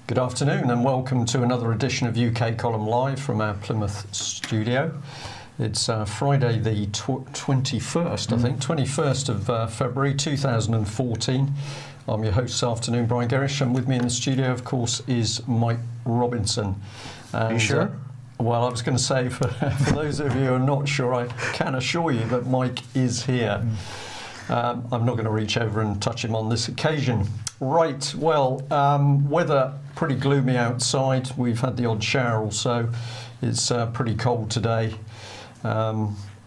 Good afternoon and welcome to another edition of UK Column Live from our Plymouth studio. It's Friday the 21st, I think, 21st of February 2014. I'm your host this afternoon, Brian Gerrish, and with me in the studio, of course, is Mike Robinson. Are you sure? Well, I was going to say, for those of you who are not sure, I can assure you that Mike is here. I'm not going to reach over and touch him on this occasion. Right, well, weather pretty gloomy outside. We've had the odd shower or so. It's pretty cold today.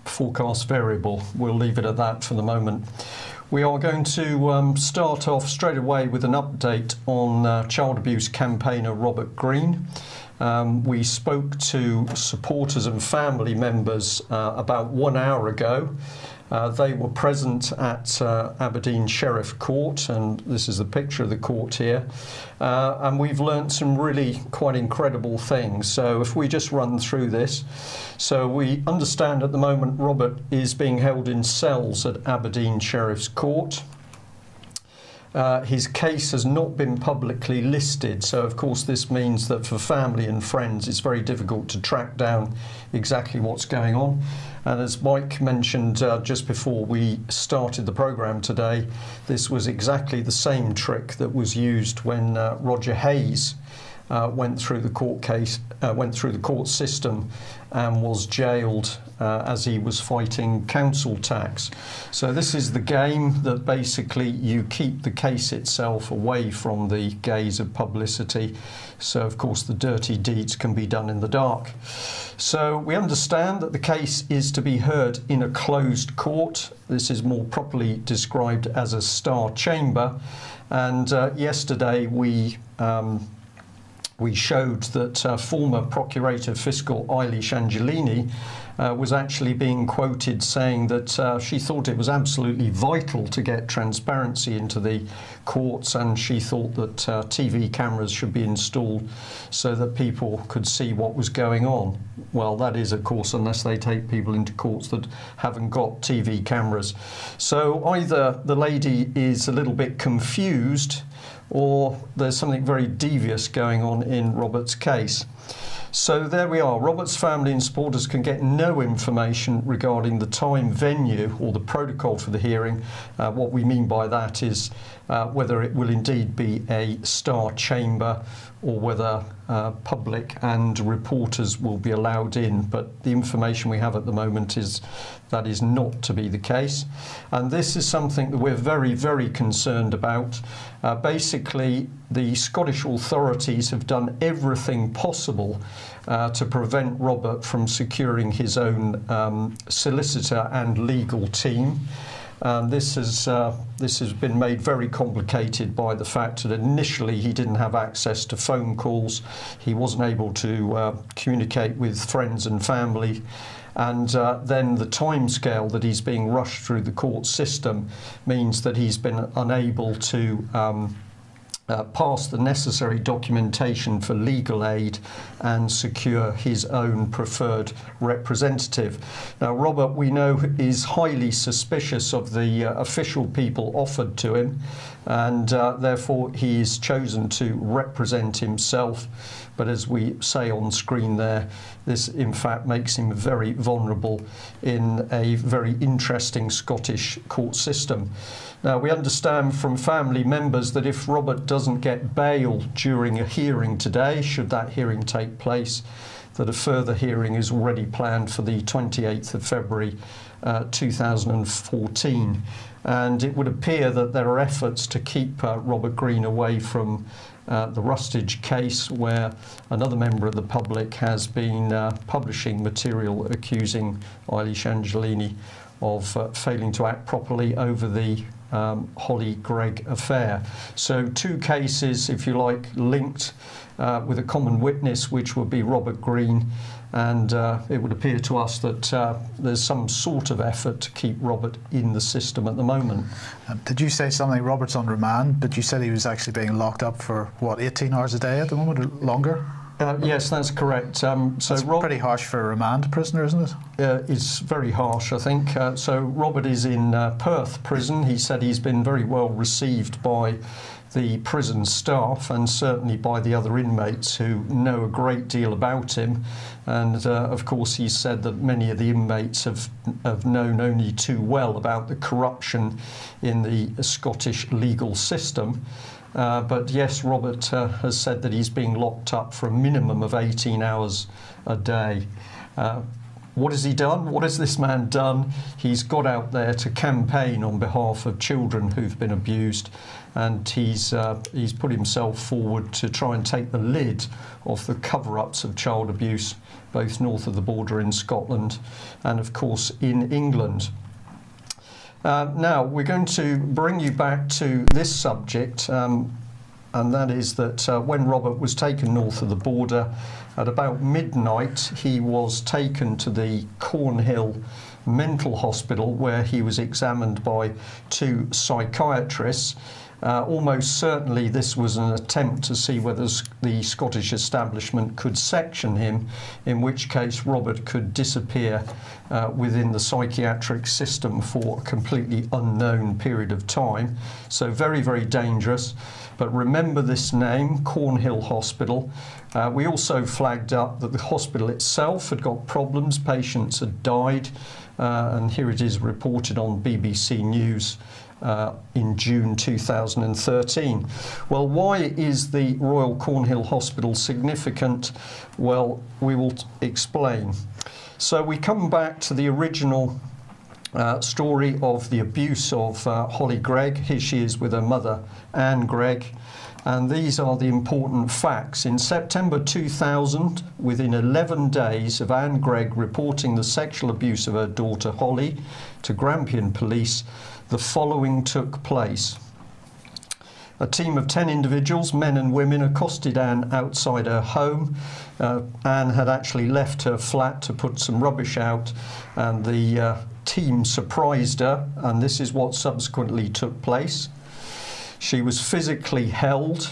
Forecast variable. We'll leave it at that for the moment. We are going to start off straight away with an update on child abuse campaigner Robert Green. We spoke to supporters and family members about 1 hour ago. They were present at Aberdeen Sheriff Court, and this is the picture of the court here. And we've learnt some really quite incredible things. So if we just run through this. So we understand at the moment Robert is being held in cells at Aberdeen Sheriff's Court. His case has not been publicly listed, so of course this means that for family and friends it's very difficult to track down exactly what's going on. And as Mike mentioned just before we started the programme today, this was exactly the same trick that was used when Roger Hayes went through the court system and was jailed as he was fighting council tax. So this is the game that basically you keep the case itself away from the gaze of publicity. So of course the dirty deeds can be done in the dark. So we understand that the case is to be heard in a closed court. This is more properly described as a star chamber. And yesterday we showed that former Procurator Fiscal Eilish Angelini was actually being quoted saying that she thought it was absolutely vital to get transparency into the courts, and she thought that TV cameras should be installed so that people could see what was going on. Well, that is, of course, unless they take people into courts that haven't got TV cameras. So either the lady is a little bit confused or there's something very devious going on in Robert's case. So there we are. Robert's family and supporters can get no information regarding the time, venue or the protocol for the hearing. What we mean by that is whether it will indeed be a star chamber or whether public and reporters will be allowed in. But the information we have at the moment is that is not to be the case. And this is something that we're very, very concerned about. Basically, the Scottish authorities have done everything possible to prevent Robert from securing his own solicitor and legal team. This has been made very complicated by the fact that initially he didn't have access to phone calls. He wasn't able to communicate with friends and family. And then the timescale that he's being rushed through the court system means that he's been unable to pass the necessary documentation for legal aid and secure his own preferred representative. Now, Robert, we know, is highly suspicious of the official people offered to him, and therefore he's chosen to represent himself. But as we say on screen there, this in fact makes him very vulnerable in a very interesting Scottish court system. Now, we understand from family members that if Robert doesn't get bail during a hearing today, should that hearing take place, that a further hearing is already planned for the 28th of February 2014. And it would appear that there are efforts to keep Robert Green away from the Rustage case, where another member of the public has been publishing material accusing Eilish Angelini of failing to act properly over the Holly Gregg affair. So two cases, if you like, linked with a common witness, which would be Robert Green, and it would appear to us that there's some sort of effort to keep Robert in the system at the moment. Did you say something, Robert's on remand, but you said he was actually being locked up for, what, 18 hours a day at the moment, or longer? Yes, that's correct. So That's pretty harsh for a remand prisoner, isn't it? It's very harsh, I think. So Robert is in Perth prison. He said he's been very well received by the prison staff and certainly by the other inmates who know a great deal about him. And of course, he said that many of the inmates have known only too well about the corruption in the Scottish legal system. But yes, Robert has said that he's being locked up for a minimum of 18 hours a day. What has he done? What has this man done? He's got out there to campaign on behalf of children who've been abused, and he's put himself forward to try and take the lid off the cover-ups of child abuse, both north of the border in Scotland and, of course, in England. Now, we're going to bring you back to this subject, and that is that when Robert was taken north of the border, at about midnight, he was taken to the Cornhill Mental Hospital, where he was examined by 2 psychiatrists. Almost certainly this was an attempt to see whether the Scottish establishment could section him, in which case Robert could disappear within the psychiatric system for a completely unknown period of time. So very, very dangerous. But remember this name, Cornhill Hospital. We also flagged up that the hospital itself had got problems, patients had died, and here it is reported on BBC News in June 2013. Well, why is the Royal Cornhill Hospital significant? Well, we will explain. So we come back to the original story of the abuse of Holly Gregg. Here she is with her mother, Anne Gregg. And these are the important facts. In September 2000, within 11 days of Anne Gregg reporting the sexual abuse of her daughter Holly to Grampian Police, the following took place. A team of 10 individuals, men and women, accosted Anne outside her home. Anne had actually left her flat to put some rubbish out, and the team surprised her, and this is what subsequently took place. She was physically held,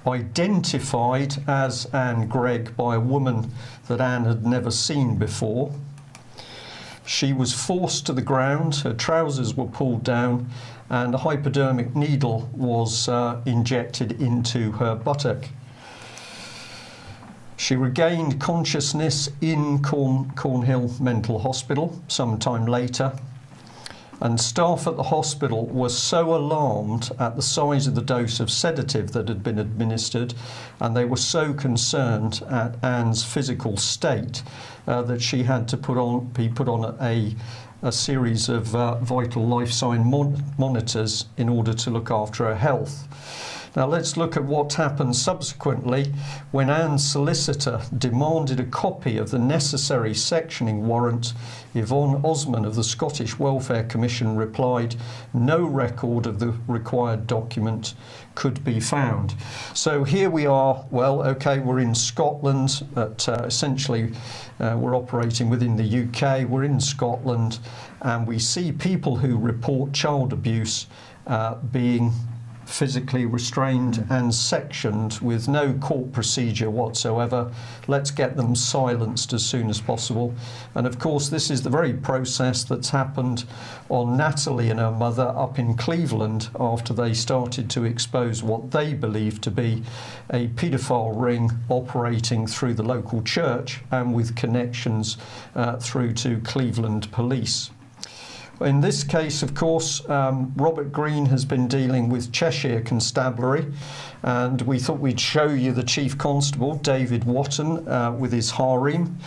identified as Anne Gregg by a woman that Anne had never seen before. She was forced to the ground, her trousers were pulled down, and a hypodermic needle was injected into her buttock. She regained consciousness in Cornhill Mental Hospital sometime later, and staff at the hospital were so alarmed at the size of the dose of sedative that had been administered, and they were so concerned at Anne's physical state that she had to be put on a series of vital life sign monitors in order to look after her health. Now let's look at what happened subsequently when Anne's solicitor demanded a copy of the necessary sectioning warrant. Yvonne Osman of the Scottish Welfare Commission replied, no record of the required document could be found. So here we are, well, okay, we're in Scotland, but essentially we're operating within the UK, we're in Scotland, and we see people who report child abuse being physically restrained and sectioned with no court procedure whatsoever. Let's get them silenced as soon as possible. And of course, this is the very process that's happened on Natalie and her mother up in Cleveland after they started to expose what they believed to be a paedophile ring operating through the local church and with connections through to Cleveland police. In this case, of course, Robert Green has been dealing with Cheshire Constabulary, and we thought we'd show you the Chief Constable, David Watton, with his harem.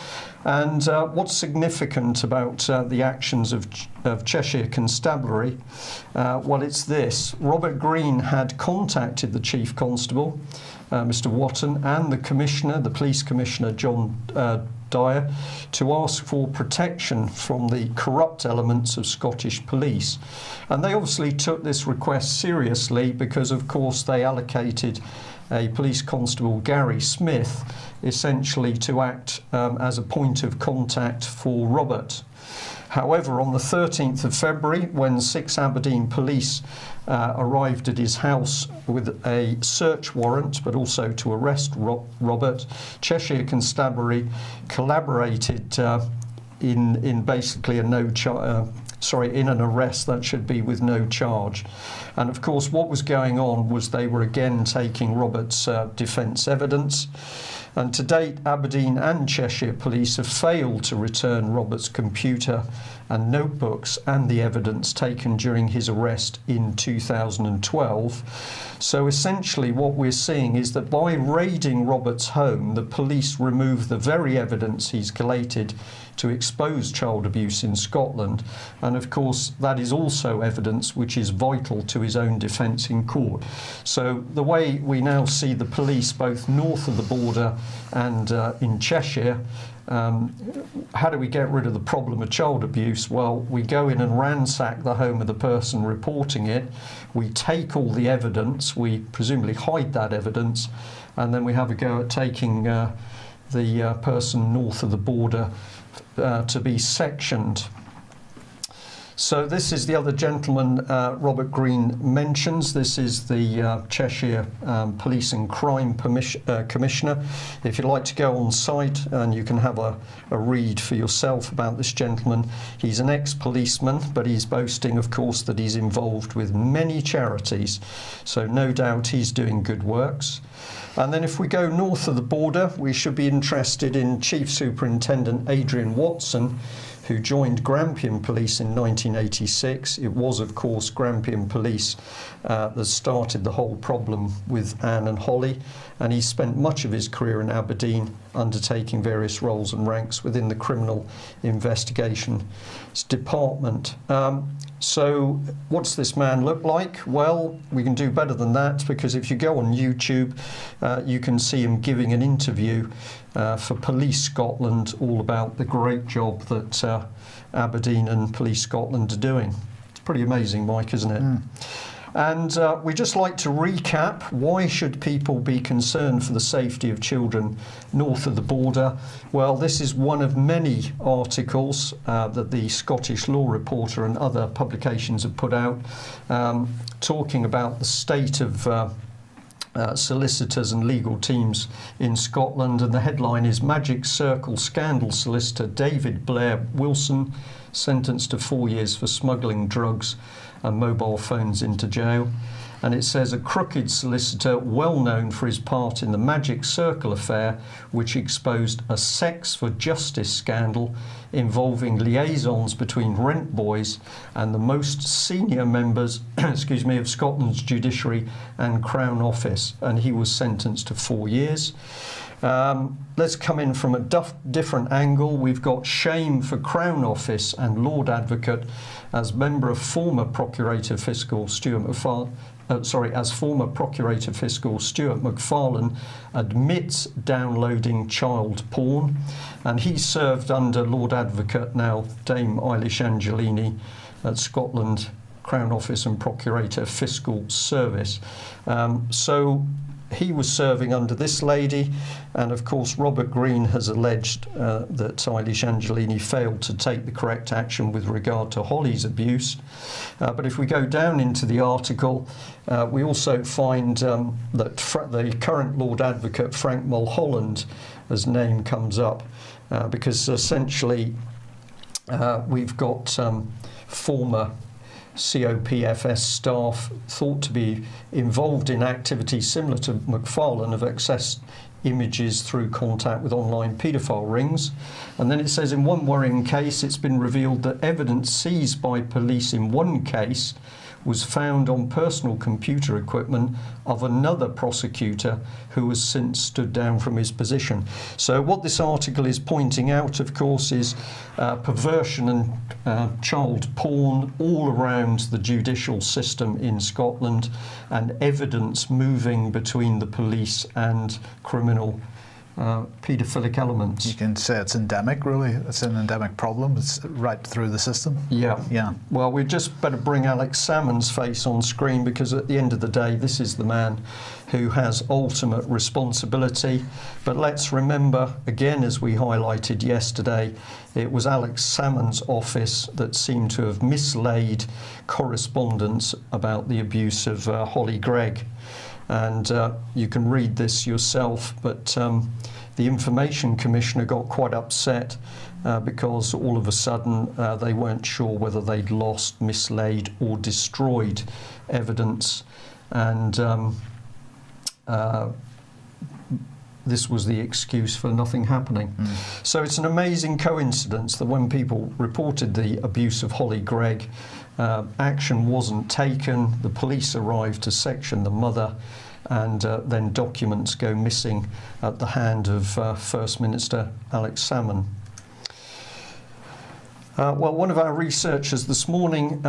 And what's significant about the actions of Cheshire Constabulary? Well, it's this. Robert Green had contacted the Chief Constable, Mr. Watton, and the Commissioner, the Police Commissioner, John Dyer, to ask for protection from the corrupt elements of Scottish police. And they obviously took this request seriously because, of course, they allocated a police constable, Gary Smith, essentially to act as a point point of contact for Robert. However, on the 13th of February, when 6 Aberdeen police arrived at his house with a search warrant, but also to arrest Robert, Cheshire Constabulary collaborated in basically in an arrest that should be with no charge. And of course, what was going on was they were again taking Robert's defence evidence. And to date, Aberdeen and Cheshire Police have failed to return Robert's computer and notebooks and the evidence taken during his arrest in 2012. So essentially what we're seeing is that by raiding Robert's home, the police remove the very evidence he's collated to expose child abuse in Scotland. And of course, that is also evidence which is vital to his own defence in court. So the way we now see the police, both north of the border and in Cheshire, how do we get rid of the problem of child abuse? Well, we go in and ransack the home of the person reporting it. We take all the evidence, we presumably hide that evidence, and then we have a go at taking the person north of the border to be sectioned. So this is the other gentleman Robert Green mentions. This is the Cheshire Police and Crime Commissioner. If you'd like to go on site and you can have a read for yourself about this gentleman. He's an ex-policeman, but he's boasting, of course, that he's involved with many charities. So no doubt he's doing good works. And then if we go north of the border, we should be interested in Chief Superintendent Adrian Watson, who joined Grampian Police in 1986. It was, of course, Grampian Police that started the whole problem with Anne and Holly, and he spent much of his career in Aberdeen undertaking various roles and ranks within the Criminal Investigations Department. So what's this man look like? Well, we can do better than that, because if you go on YouTube, you can see him giving an interview for Police Scotland all about the great job that Aberdeen and Police Scotland are doing. It's pretty amazing, Mike, isn't it? Mm. And we just like to recap, why should people be concerned for the safety of children north of the border? Well, this is one of many articles that the Scottish Law Reporter and other publications have put out, talking about the state of solicitors and legal teams in Scotland, and the headline is Magic Circle Scandal Solicitor David Blair Wilson sentenced to 4 years for smuggling drugs and mobile phones into jail. And it says a crooked solicitor well known for his part in the Magic Circle affair, which exposed a sex for justice scandal involving liaisons between rent boys and the most senior members of Scotland's judiciary and Crown Office, and he was sentenced to 4 years. Let's come in from a different angle. We've got shame for Crown Office and Lord Advocate as member of former Procurator Fiscal Stuart McFarlane admits downloading child porn, and he served under Lord Advocate, now Dame Eilish Angelini, at Scotland Crown Office and Procurator Fiscal Service. So he was serving under this lady, and of course Robert Green has alleged that Eilish Angelini failed to take the correct action with regard to Holly's abuse. But if we go down into the article, we also find that the current Lord Advocate Frank Mulholland, his name comes up, because essentially we've got former COPFS staff thought to be involved in activities similar to McFarlane, have accessed images through contact with online paedophile rings. And then it says, in one worrying case, it's been revealed that evidence seized by police in one case was found on personal computer equipment of another prosecutor who has since stood down from his position. So what this article is pointing out, of course, is perversion and child porn all around the judicial system in Scotland, and evidence moving between the police and criminal paedophilic elements. You can say it's endemic, really. It's an endemic problem. It's right through the system. Yeah. Well, we just better bring Alex Salmond's face on screen, because at the end of the day, this is the man who has ultimate responsibility. But let's remember, again, as we highlighted yesterday, it was Alex Salmond's office that seemed to have mislaid correspondence about the abuse of Holly Gregg. And you can read this yourself, but the Information Commissioner got quite upset because all of a sudden they weren't sure whether they'd lost, mislaid or destroyed evidence, and this was the excuse for nothing happening. So it's an amazing coincidence that when people reported the abuse of Holly Gregg, action wasn't taken. The police arrived to section the mother, and then documents go missing at the hand of First Minister Alex Salmond. Well, one of our researchers this morning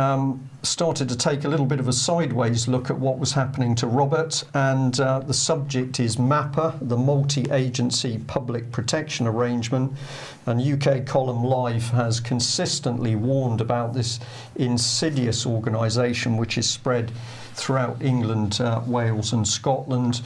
started to take a little bit of a sideways look at what was happening to Robert, and the subject is MAPPA, the Multi-Agency Public Protection Arrangement, and UK Column Live has consistently warned about this insidious organisation which is spread throughout England, Wales and Scotland,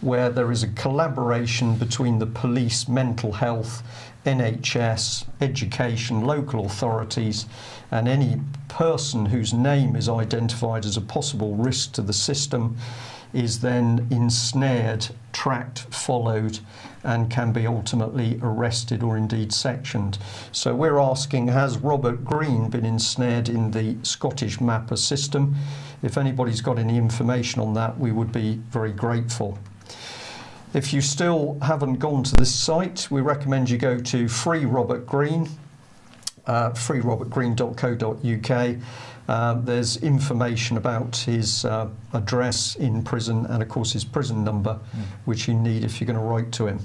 where there is a collaboration between the police, mental health, NHS, education, local authorities, and any person whose name is identified as a possible risk to the system is then ensnared, tracked, followed, and can be ultimately arrested or indeed sectioned. So we're asking, has Robert Green been ensnared in the Scottish MAPPA system? If anybody's got any information on that, we would be very grateful. If you still haven't gone to this site, we recommend you go to Free Robert Green, freerobertgreen.co.uk. There's information about his address in prison and, of course, his prison number, which you need if you're going to write to him.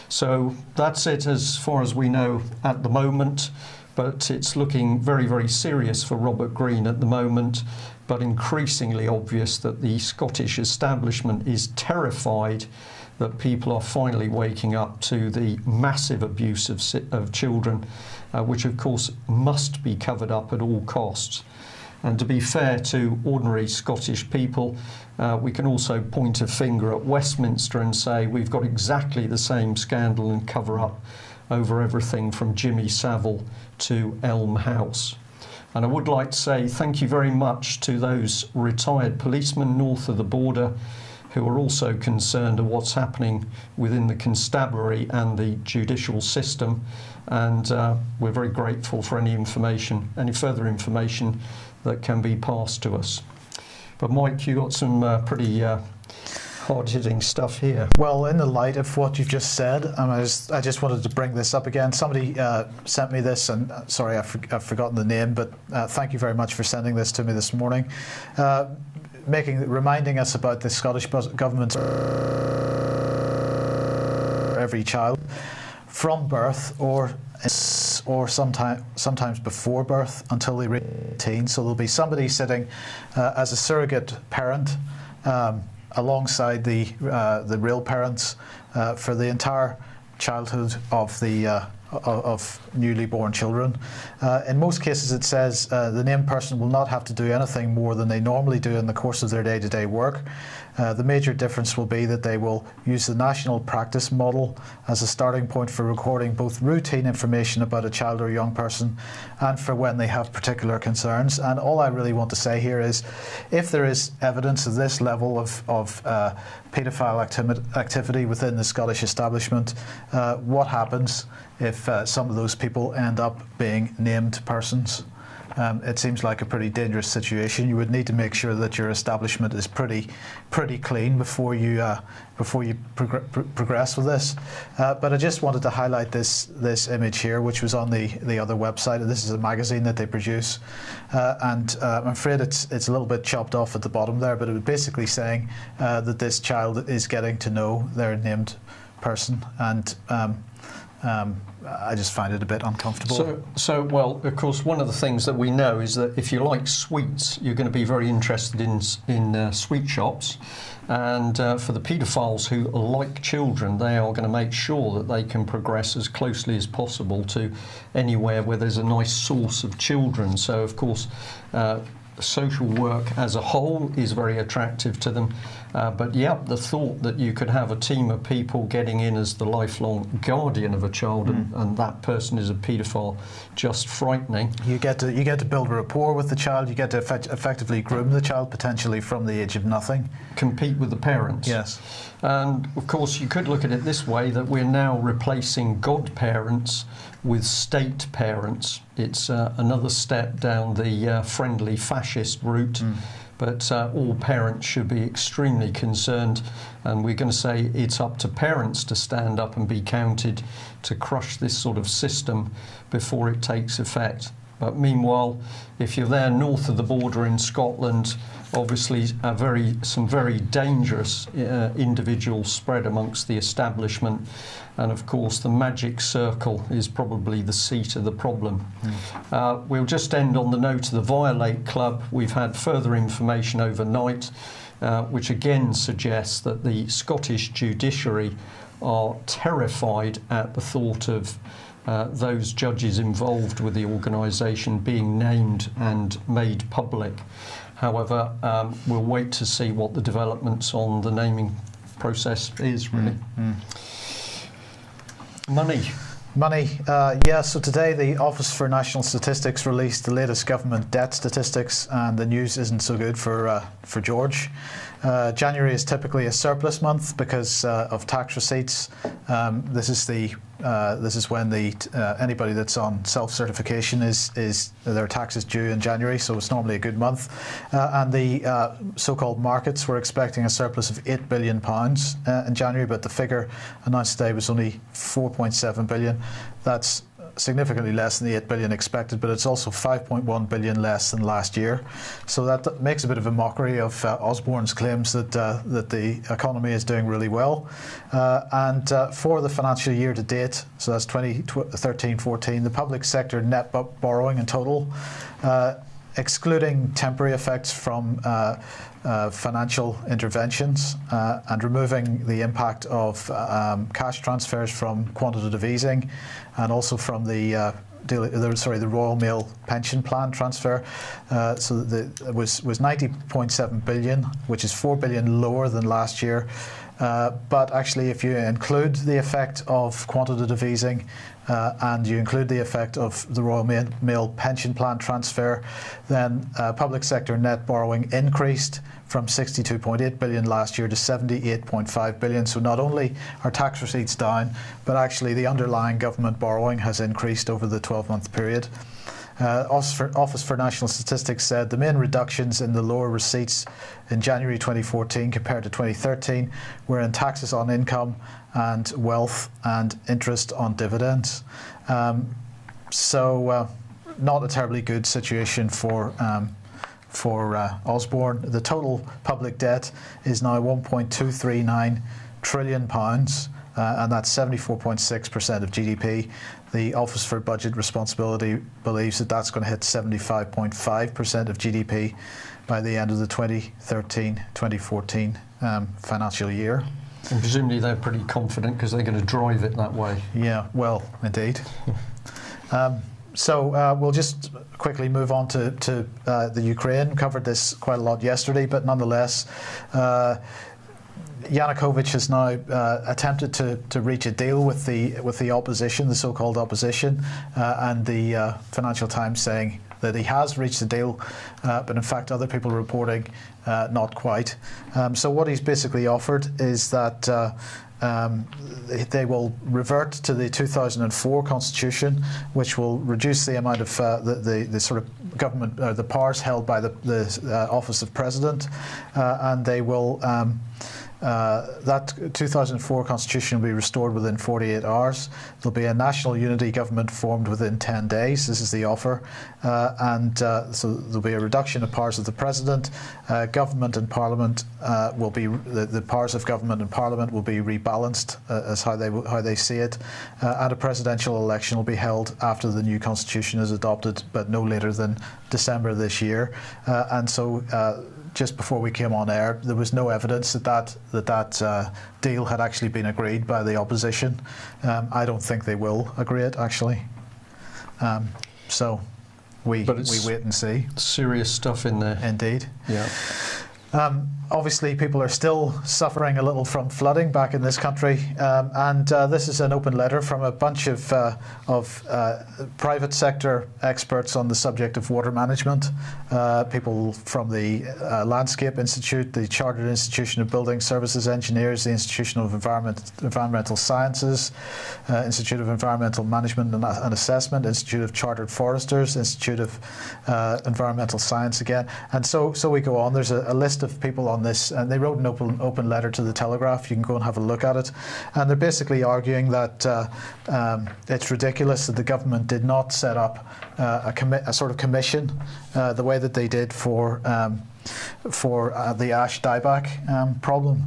So that's it as far as we know at the moment, but it's looking very, very serious for Robert Green at the moment, but increasingly obvious that the Scottish establishment is terrified that people are finally waking up to the massive abuse of children, which of course must be covered up at all costs. And to be fair to ordinary Scottish people, we can also point a finger at Westminster and say we've got exactly the same scandal and cover-up over everything from Jimmy Savile to Elm House. And I would like to say thank you very much to those retired policemen north of the border who are also concerned of what's happening within the constabulary and the judicial system. And we're very grateful for any information, any further information that can be passed to us. But Mike, you got some pretty hard-hitting stuff here. Well, in the light of what you've just said, I just wanted to bring this up again. Somebody sent me this, and sorry, I've forgotten the name, but thank you very much for sending this to me this morning. Reminding us about the Scottish Government's every child from birth or sometimes before birth until they reach 18. So there'll be somebody sitting as a surrogate parent alongside the real parents for the entire childhood of the of newly born children. In most cases it says the named person will not have to do anything more than they normally do in the course of their day-to-day work. The major difference will be that they will use the national practice model as a starting point for recording both routine information about a child or young person and for when they have particular concerns. And all I really want to say here is, if there is evidence of this level of paedophile activity within the Scottish establishment, what happens if some of those people end up being named persons? It seems like a pretty dangerous situation. You would need to make sure that your establishment is pretty clean before you progress with this. But I just wanted to highlight this image here, which was on the other website. This is a magazine that they produce, and I'm afraid it's a little bit chopped off at the bottom there, but it was basically saying that this child is getting to know their named person, and I just find it a bit uncomfortable. Well, of course, one of the things that we know is that if you like sweets, you're going to be very interested in sweet shops. And for the paedophiles who like children, they are going to make sure that they can progress as closely as possible to anywhere where there's a nice source of children. So, of course, social work as a whole is very attractive to them. But yeah, the thought that you could have a team of people getting in as the lifelong guardian of a child and that person is a paedophile, just frightening. You get to build a rapport with the child. You get to effectively groom the child, potentially from the age of nothing. Compete with the parents. Yes. And of course, you could look at it this way, that we're now replacing godparents with state parents. It's another step down the friendly fascist route. But all parents should be extremely concerned, and we're going to say it's up to parents to stand up and be counted to crush this sort of system before it takes effect. But meanwhile, if you're there north of the border in Scotland, obviously some very dangerous individuals spread amongst the establishment, and of course the magic circle is probably the seat of the problem. We'll just end on the note of the Violate Club. We've had further information overnight which again suggests that the Scottish judiciary are terrified at the thought of those judges involved with the organisation being named and made public. However, we'll wait to see what the developments on the naming process is, really. Money. So today the Office for National Statistics released the latest government debt statistics, and the news isn't so good for George. January is typically a surplus month because of tax receipts. This is when anybody that's on self-certification is their tax is due in January, so it's normally a good month. And the so-called markets were expecting a surplus of £8 billion in January, but the figure announced today was only 4.7 billion. That's significantly less than the 8 billion expected, but it's also 5.1 billion less than last year. So that makes a bit of a mockery of Osborne's claims that the economy is doing really well. And for the financial year to date, so that's 2013-14, the public sector net borrowing in total, excluding temporary effects from financial interventions and removing the impact of cash transfers from quantitative easing and also from the Royal Mail pension plan transfer. So it was 90.7 billion, which is 4 billion lower than last year. But actually, if you include the effect of quantitative easing and you include the effect of the Royal Mail pension plan transfer, then public sector net borrowing increased from 62.8 billion last year to 78.5 billion. So not only are tax receipts down, but actually the underlying government borrowing has increased over the 12-month period. Office for National Statistics said the main reductions in the lower receipts in January 2014 compared to 2013 were in taxes on income and wealth and interest on dividends. So not a terribly good situation for Osborne. The total public debt is now £1.239 trillion, and that's 74.6% of GDP. The Office for Budget Responsibility believes that that's going to hit 75.5% of GDP by the end of the 2013-2014 financial year. And presumably they're pretty confident because they're going to drive it that way. Yeah, well, indeed. So we'll just quickly move on to the Ukraine. Covered this quite a lot yesterday, but nonetheless, Yanukovych has now attempted to reach a deal with the opposition, the so-called opposition, and the Financial Times saying that he has reached a deal, but in fact other people are reporting not quite. So what he's basically offered is that they will revert to the 2004 constitution, which will reduce the amount of the sort of government, the powers held by the Office of President, and they will that 2004 constitution will be restored within 48 hours. There'll be a national unity government formed within 10 days. This is the offer. So there'll be a reduction of powers of the president. Government and parliament will be, the powers of government and parliament will be rebalanced as how they see it. And a presidential election will be held after the new constitution is adopted, but no later than December this year. And so just before we came on air, there was no evidence that deal had actually been agreed by the opposition. I don't think they will agree it, actually. So we wait and see. Serious stuff in there. Indeed. Yeah. Obviously, people are still suffering a little from flooding back in this country, and this is an open letter from a bunch of private sector experts on the subject of water management. People from the Landscape Institute, the Chartered Institution of Building Services Engineers, the Institution of Environmental Sciences, Institute of Environmental Management and Assessment, Institute of Chartered Foresters, Institute of Environmental Science again, and so we go on. There's a list of people on this, and they wrote an open letter to the Telegraph. You can go and have a look at it, and they're basically arguing that it's ridiculous that the government did not set up a sort of commission the way that they did for the ash dieback problem,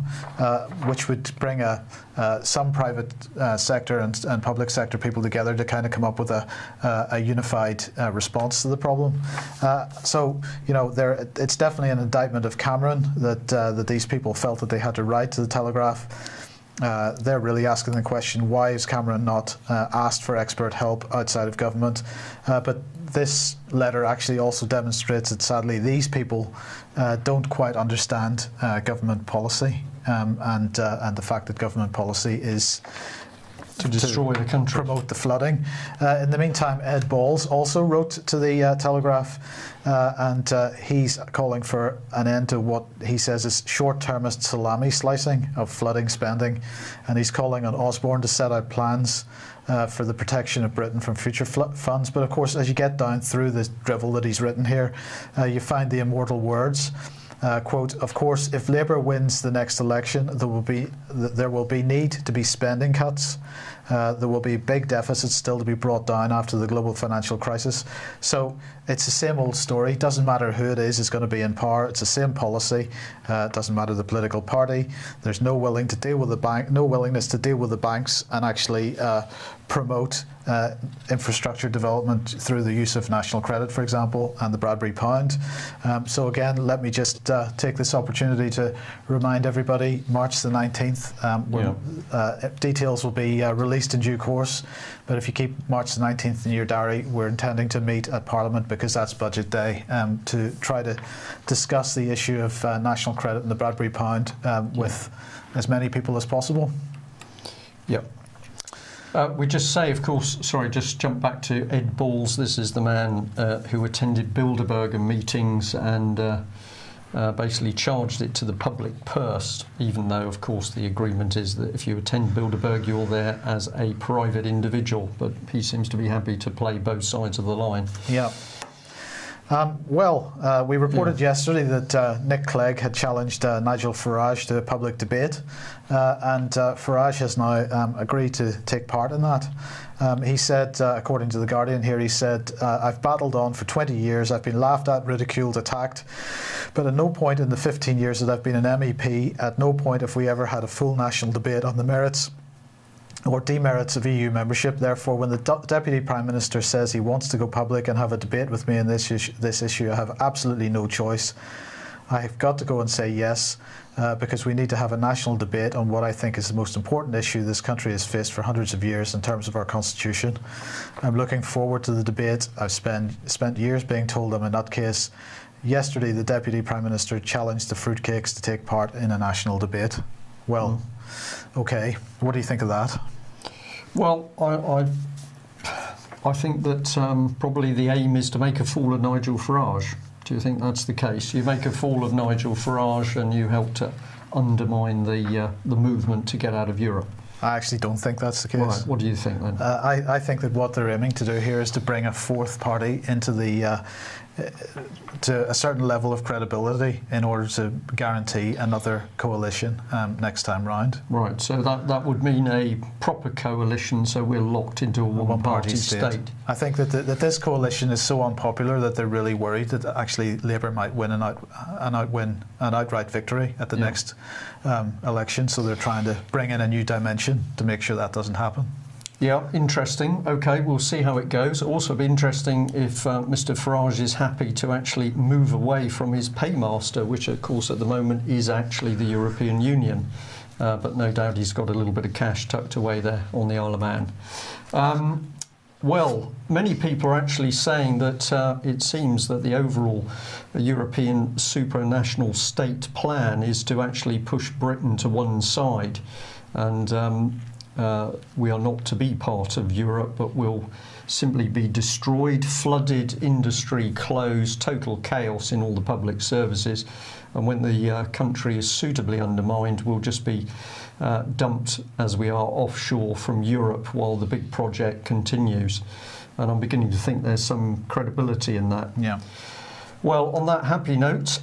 which would bring some private sector and public sector people together to kind of come up with a unified response to the problem. So, you know, it's definitely an indictment of Cameron that these people felt that they had to write to the Telegraph. They're really asking the question, why is Cameron not asked for expert help outside of government? But this letter actually also demonstrates that sadly these people don't quite understand government policy and the fact that government policy is to destroy the country, promote the flooding. In the meantime, Ed Balls also wrote to the Telegraph, and he's calling for an end to what he says is short-termist salami slicing of flooding spending, and he's calling on Osborne to set out plans for the protection of Britain from future funds. But of course, as you get down through the drivel that he's written here, you find the immortal words. Quote, of course, if Labour wins the next election, there will be need to be spending cuts. There will be big deficits still to be brought down after the global financial crisis. So it's the same old story. Doesn't matter who it is going to be in power. It's the same policy. It doesn't matter the political party. There's no willingness to deal with the banks and actually promote infrastructure development through the use of national credit, for example, and the Bradbury pound. So again, let me just take this opportunity to remind everybody, March the 19th, details will be released in due course. But if you keep March the 19th in your diary, we're intending to meet at Parliament, because that's budget day, to try to discuss the issue of national credit and the Bradbury pound with as many people as possible. Yep. We just say, of course, sorry, just jump back to Ed Balls. This is the man who attended Bilderberger meetings and basically charged it to the public purse, even though, of course, the agreement is that if you attend Bilderberg, you're there as a private individual. But he seems to be happy to play both sides of the line. Yeah. We reported yesterday that Nick Clegg had challenged Nigel Farage to a public debate, and Farage has now agreed to take part in that. He said, according to The Guardian here, he said, I've battled on for 20 years, I've been laughed at, ridiculed, attacked, but at no point in the 15 years that I've been an MEP, at no point have we ever had a full national debate on the merits or demerits of EU membership. Therefore, when the Deputy Prime Minister says he wants to go public and have a debate with me on this issue, I have absolutely no choice. I have got to go and say yes, because we need to have a national debate on what I think is the most important issue this country has faced for hundreds of years in terms of our constitution. I'm looking forward to the debate. I've spent years being told I'm a nutcase. Yesterday, the Deputy Prime Minister challenged the fruitcakes to take part in a national debate. Well, okay, what do you think of that? Well, I think that probably the aim is to make a fool of Nigel Farage. Do you think that's the case? You make a fool of Nigel Farage and you help to undermine the movement to get out of Europe? I actually don't think that's the case. Right. What do you think then? I think that what they're aiming to do here is to bring a fourth party into the to a certain level of credibility in order to guarantee another coalition next time round. Right, so that would mean a proper coalition, so we're locked into a one-party state. I think that this coalition is so unpopular that they're really worried that actually Labour might win an outright victory at the next election, so they're trying to bring in a new dimension to make sure that doesn't happen. Yeah, interesting. Okay, we'll see how it goes. Also be interesting if Mr Farage is happy to actually move away from his paymaster, which of course at the moment is actually the European Union. But no doubt he's got a little bit of cash tucked away there on the Isle of Man. Well, many people are actually saying that it seems that the overall European supranational state plan is to actually push Britain to one side, and we are not to be part of Europe, but will simply be destroyed, flooded, industry closed, total chaos in all the public services. And when the country is suitably undermined, we'll just be dumped as we are offshore from Europe while the big project continues. And I'm beginning to think there's some credibility in that. Yeah. Well, on that happy note,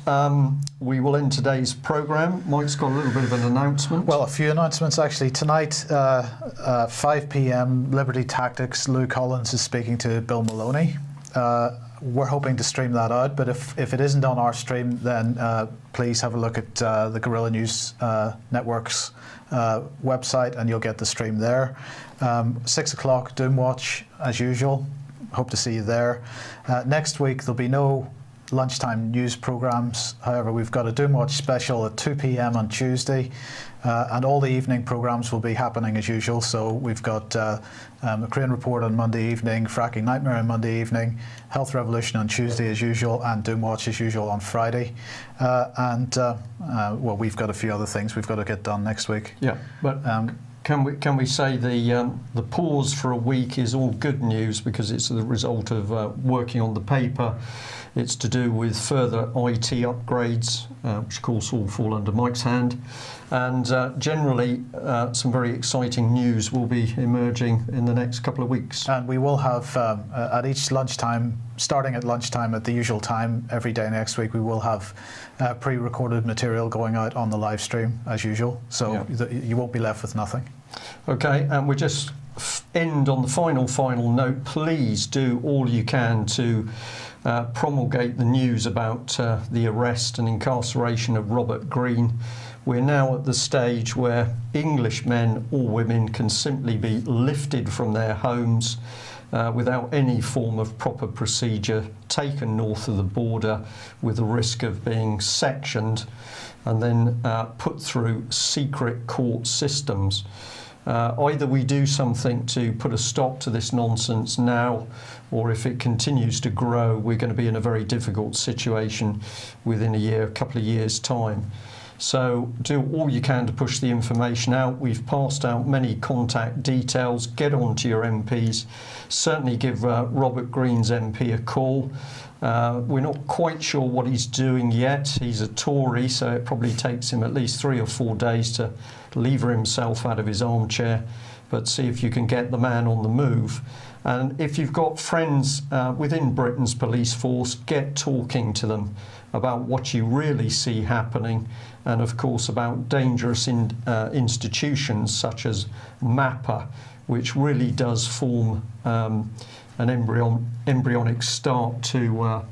we will end today's programme. Mike's got a little bit of an announcement. Well, a few announcements actually. Tonight, 5 p.m, Liberty Tactics, Lou Collins is speaking to Bill Maloney. We're hoping to stream that out, but if it isn't on our stream, then please have a look at the Guerrilla News Network's website and you'll get the stream there. 6 o'clock, Doomwatch, as usual. Hope to see you there. Next week, there'll be no lunchtime news programmes. However, we've got a Doomwatch special at 2 p.m. on Tuesday, and all the evening programmes will be happening as usual. So we've got a Crane Report on Monday evening, Fracking Nightmare on Monday evening, Health Revolution on Tuesday as usual, and Doomwatch as usual on Friday. Well, we've got a few other things we've got to get done next week. Yeah, but can we say the pause for a week is all good news because it's the result of working on the paper. It's to do with further IT upgrades, which of course all fall under Mike's hand. And generally, some very exciting news will be emerging in the next couple of weeks. And we will have, at each lunchtime, starting at lunchtime at the usual time, every day next week, we will have pre-recorded material going out on the live stream, as usual. So you won't be left with nothing. Okay, and we just end on the final note. Please do all you can to promulgate the news about the arrest and incarceration of Robert Greene. We're now at the stage where English men or women can simply be lifted from their homes without any form of proper procedure, taken north of the border with the risk of being sectioned and then put through secret court systems. Either we do something to put a stop to this nonsense now, or if it continues to grow, we're going to be in a very difficult situation within a couple of years' time. So do all you can to push the information out. We've passed out many contact details. Get on to your MPs. Certainly give Robert Greene's MP a call. We're not quite sure what he's doing yet. He's a Tory, so it probably takes him at least 3 or 4 days to lever himself out of his armchair. But see if you can get the man on the move. And if you've got friends within Britain's police force, get talking to them about what you really see happening, and of course about dangerous institutions such as MAPA, which really does form an embryonic start to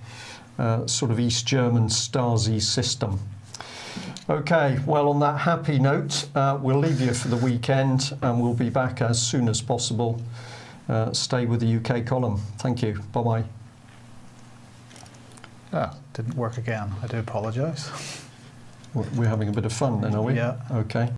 sort of East German Stasi system. Okay, well, on that happy note, we'll leave you for the weekend and we'll be back as soon as possible. Stay with the UK column. Thank you. Bye-bye. Didn't work again. I do apologise. We're having a bit of fun then, are we? Yeah. Okay.